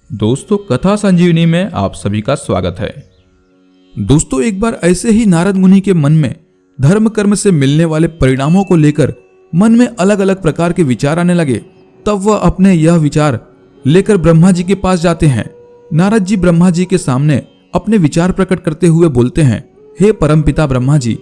दोस्तों, कथा संजीवनी में आप सभी का स्वागत है। दोस्तों, एक बार ऐसे ही नारद मुनि के मन में धर्म कर्म से मिलने वाले परिणामों को लेकर मन में अलग अलग प्रकार के विचार आने लगे। तब वह अपने यह विचार लेकर ब्रह्मा जी के पास जाते हैं। नारद जी ब्रह्मा जी के सामने अपने विचार प्रकट करते हुए बोलते हैं, हे परमपिता ब्रह्मा जी,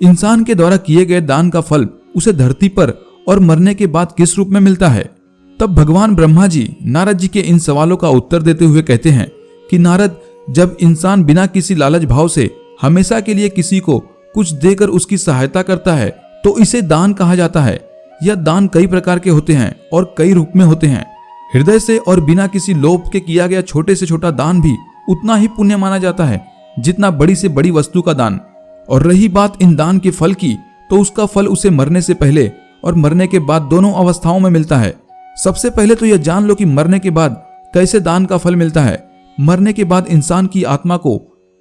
इंसान के द्वारा किए गए दान का फल उसे धरती पर और मरने के बाद किस रूप में मिलता है? तब भगवान ब्रह्मा जी नारद जी के इन सवालों का उत्तर देते हुए कहते हैं कि नारद, जब इंसान बिना किसी लालच भाव से हमेशा के लिए किसी को कुछ देकर उसकी सहायता करता है तो इसे दान कहा जाता है। यह दान कई प्रकार के होते हैं और कई रूप में होते हैं। हृदय से और बिना किसी लोभ के किया गया छोटे से छोटा दान भी उतना ही पुण्य माना जाता है जितना बड़ी से बड़ी वस्तु का दान। और रही बात इन दान के फल की, तो उसका फल उसे मरने से पहले और मरने के बाद दोनों अवस्थाओं में मिलता है। सबसे पहले तो यह जान लो कि मरने के बाद कैसे दान का फल मिलता है। मरने के बाद इंसान की आत्मा को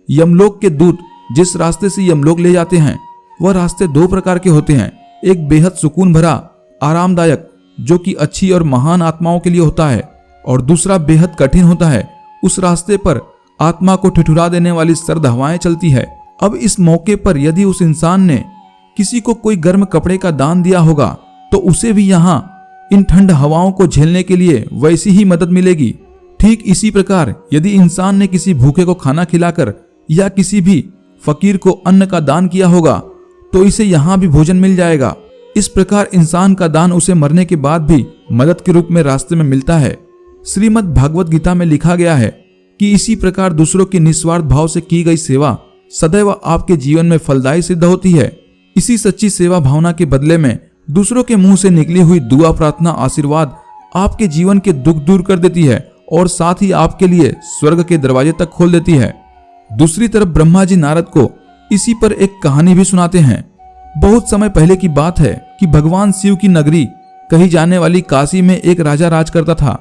यमलोक के दूत जिस रास्ते से यमलोक ले जाते हैं, वह रास्ते दो प्रकार के होते हैं। एक बेहद सुकून भरा, आरामदायक, जो कि अच्छी और महान आत्माओं के लिए होता है, और दूसरा बेहद कठिन होता है। उस रास्ते पर आत्मा को ठिठुरा देने वाली सर्द हवाएं चलती है। अब इस मौके पर यदि उस इंसान ने किसी को कोई गर्म कपड़े का दान दिया होगा तो उसे भी यहाँ इन ठंड हवाओं को झेलने के लिए वैसी ही मदद मिलेगी। ठीक इसी प्रकार यदि इंसान ने किसी भूखे को खाना खिलाकर या किसी भी फकीर को अन्न का दान किया होगा तो इसे यहाँ भी भोजन मिल जाएगा। इस प्रकार इंसान का दान उसे मरने के बाद भी मदद के रूप में रास्ते में मिलता है। श्रीमद् भागवत गीता में लिखा गया है कि इसी प्रकार दूसरों के निस्वार्थ भाव से की गई सेवा सदैव आपके जीवन में फलदायी सिद्ध होती है। इसी सच्ची सेवा भावना के बदले में दूसरों के मुंह से निकली हुई दुआ, प्रार्थना, आशीर्वाद आपके जीवन के दुख दूर कर देती है और साथ ही आपके लिए स्वर्ग के दरवाजे तक खोल देती है। दूसरी तरफ ब्रह्मा जी नारद को इसी पर एक कहानी भी सुनाते हैं। बहुत समय पहले की बात है कि भगवान शिव की नगरी कही जाने वाली काशी में एक राजा राज करता था।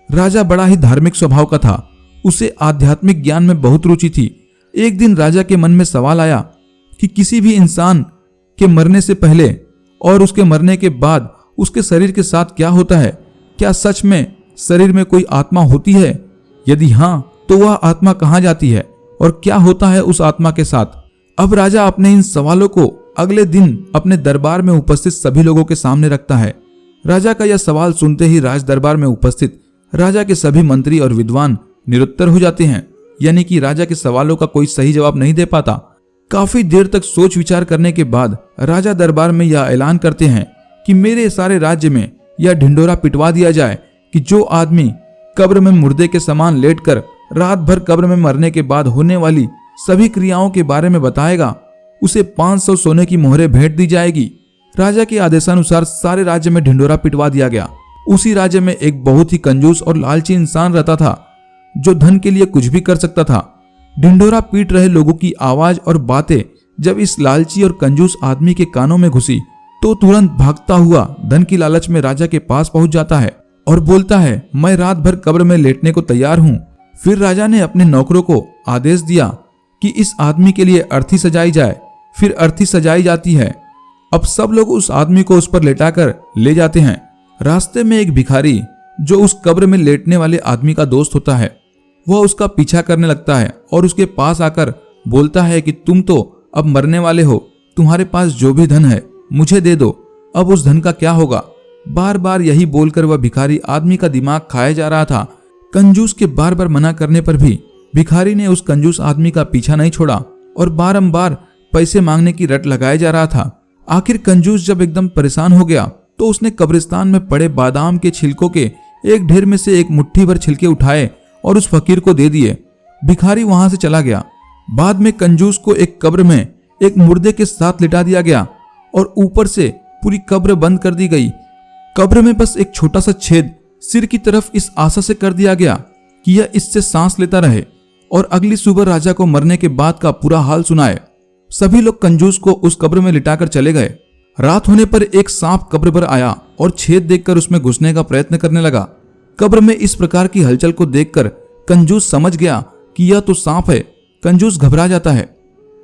राजा बड़ा ही धार्मिक स्वभाव का था। उसे आध्यात्मिक ज्ञान में बहुत रुचि थी। एक दिन राजा के मन में सवाल आया कि किसी भी इंसान के मरने से पहले और उसके मरने के बाद उसके शरीर के साथ क्या होता है? क्या सच में शरीर में कोई आत्मा होती है? यदि हाँ, तो वह आत्मा कहाँ जाती है और क्या होता है उस आत्मा के साथ? अब राजा अपने इन सवालों को अगले दिन अपने दरबार में उपस्थित सभी लोगों के सामने रखता है। राजा का यह सवाल सुनते ही राज दरबार में उपस्थित राजा के सभी मंत्री और विद्वान निरुत्तर हो जाते हैं, यानी कि राजा के सवालों का कोई सही जवाब नहीं दे पाता। काफी देर तक सोच विचार करने के बाद राजा दरबार में यह ऐलान करते हैं कि मेरे सारे राज्य में यह ढिंडोरा पिटवा दिया जाए कि जो आदमी कब्र में मुर्दे के समान लेटकर रात भर कब्र में मरने के बाद होने वाली सभी क्रियाओं के बारे में बताएगा, उसे 500 सोने की मोहरें भेंट दी जाएगी। राजा के आदेशानुसार सारे राज्य में ढिंडोरा पिटवा दिया गया। उसी राज्य में एक बहुत ही कंजूस और लालची इंसान रहता था जो धन के लिए कुछ भी कर सकता था। ढिंडोरा पीट रहे लोगों की आवाज और बातें जब इस लालची और कंजूस आदमी के कानों में घुसी तो तुरंत भागता हुआ धन की लालच में राजा के पास पहुंच जाता है और बोलता है, मैं रात भर कब्र में लेटने को तैयार हूं। फिर राजा ने अपने नौकरों को आदेश दिया कि इस आदमी के लिए अर्थी सजाई जाए। फिर अर्थी सजाई जाती है। अब सब लोग उस आदमी को उस पर लेटाकर ले जाते हैं। रास्ते में एक भिखारी जो उस कब्र में लेटने वाले आदमी का दोस्त होता है, वह उसका पीछा करने लगता है और उसके पास आकर बोलता है कि तुम तो अब मरने वाले हो, तुम्हारे पास जो भी धन है मुझे दे दो, अब उस धन का क्या होगा? बार बार यही बोलकर वह भिखारी आदमी का दिमाग खाया जा रहा था। कंजूस के बार बार मना करने पर भी भिखारी ने उस कंजूस आदमी का पीछा नहीं छोड़ा और बारंबार पैसे मांगने की रट लगाए जा रहा था। आखिर कंजूस जब एकदम परेशान हो गया तो उसने कब्रिस्तान में पड़े बादाम के छिलकों के एक ढेर में से एक मुट्ठी भर छिलके उठाए और उस फकीर को दे दिए। भिखारी वहां से चला गया। बाद में कंजूस को एक कब्र में एक मुर्दे के साथ लिटा दिया गया और ऊपर से पूरी कब्र बंद कर दी गई। कब्र में बस एक छोटा सा छेद सिर की तरफ इस आशा से कर दिया गया कि यह इससे सांस लेता रहे और अगली सुबह राजा को मरने के बाद का पूरा हाल सुनाए। सभी लोग कंजूस को उस कब्र में लिटाकर चले गए। रात होने पर एक सांप कब्र पर आया और छेद देखकर उसमें घुसने का प्रयत्न करने लगा। कब्र में इस प्रकार की हलचल को देखकर कंजूस समझ गया कि यह तो सांप है। कंजूस घबरा जाता है।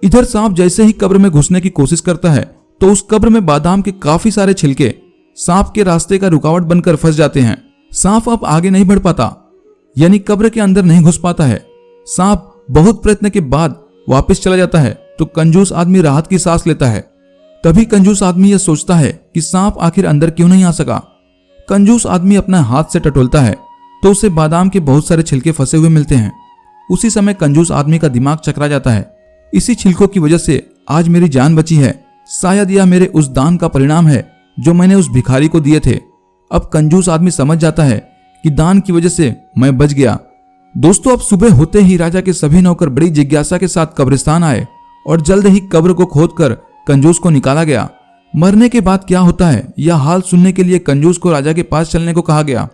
इधर सांप जैसे ही कब्र में घुसने की कोशिश करता है तो उस कब्र में बादाम के काफी सारे छिलके सांप के रास्ते का रुकावट बनकर फंस जाते हैं। सांप अब आगे नहीं बढ़ पाता। यानी कब्र के अंदर नहीं घुस पाता है। सांप बहुत प्रयत्न के बाद वापस चला जाता है तो कंजूस आदमी राहत की सांस लेता है। तभी कंजूस आदमी यह सोचता है कि सांप आखिर अंदर क्यों नहीं आ सका। कंजूस आदमी अपना हाथ से टटोलता है तो उसे बादाम के बहुत सारे छिलके फंसे हुए मिलते हैं। उसी समय कंजूस आदमी का दिमाग चकरा जाता है। इसी छिलकों की वजह से आज मेरी जान बची है। शायद यह मेरे उस दान का परिणाम है जो मैंने उस भिखारी को दिए थे। अब कंजूस आदमी समझ जाता है कि दान की वजह से मैं बच गया। दोस्तों, अब सुबह होते ही राजा के सभी नौकर बड़ी जिज्ञासा के साथ कब्रिस्तान आए और जल्द ही कब्र को खोदकर कंजूस को निकाला गया। मरने के बाद क्या होता है यह हाल सुनने के लिए कंजूस को राजा के पास चलने को कहा गया।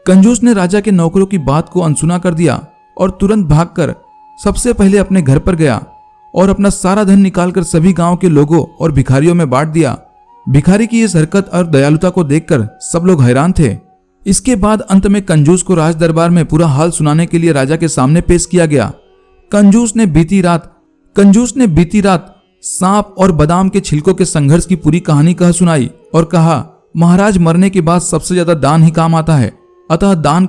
कंजूस ने राजा के नौकरों की बात को अनसुना कर दिया और तुरंत भागकर सबसे पहले अपने घर पर गया और अपना सारा धन निकालकर सभी गांव के लोगों और भिखारियों में बांट दिया। भिखारी की इस हरकत और दयालुता को देखकर सब लोग हैरान थे। इसके बाद अंत में कंजूस को राज दरबार में पूरा हाल सुनाने के लिए राजा के सामने पेश किया गया। कंजूस ने बीती रात सांप और बादाम के छिलकों के संघर्ष की पूरी कहानी कह सुनाई और कहा, महाराज, मरने के बाद सबसे ज्यादा दान ही काम आता है, अतः दान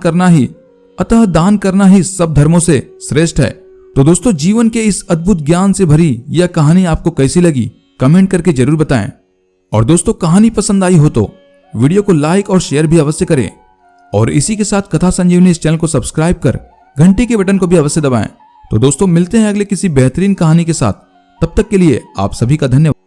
करना ही सब धर्मों से श्रेष्ठ है। तो दोस्तों, जीवन के इस अद्भुत ज्ञान से भरी यह कहानी आपको कैसी लगी कमेंट करके जरूर बताएं। और दोस्तों, कहानी पसंद आई हो तो वीडियो को लाइक और शेयर भी अवश्य करें और इसी के साथ कथा संजीवनी इस चैनल को सब्सक्राइब कर घंटी के बटन को भी अवश्य दबाएं। तो दोस्तों, मिलते हैं अगले किसी बेहतरीन कहानी के साथ। तब तक के लिए आप सभी का धन्यवाद।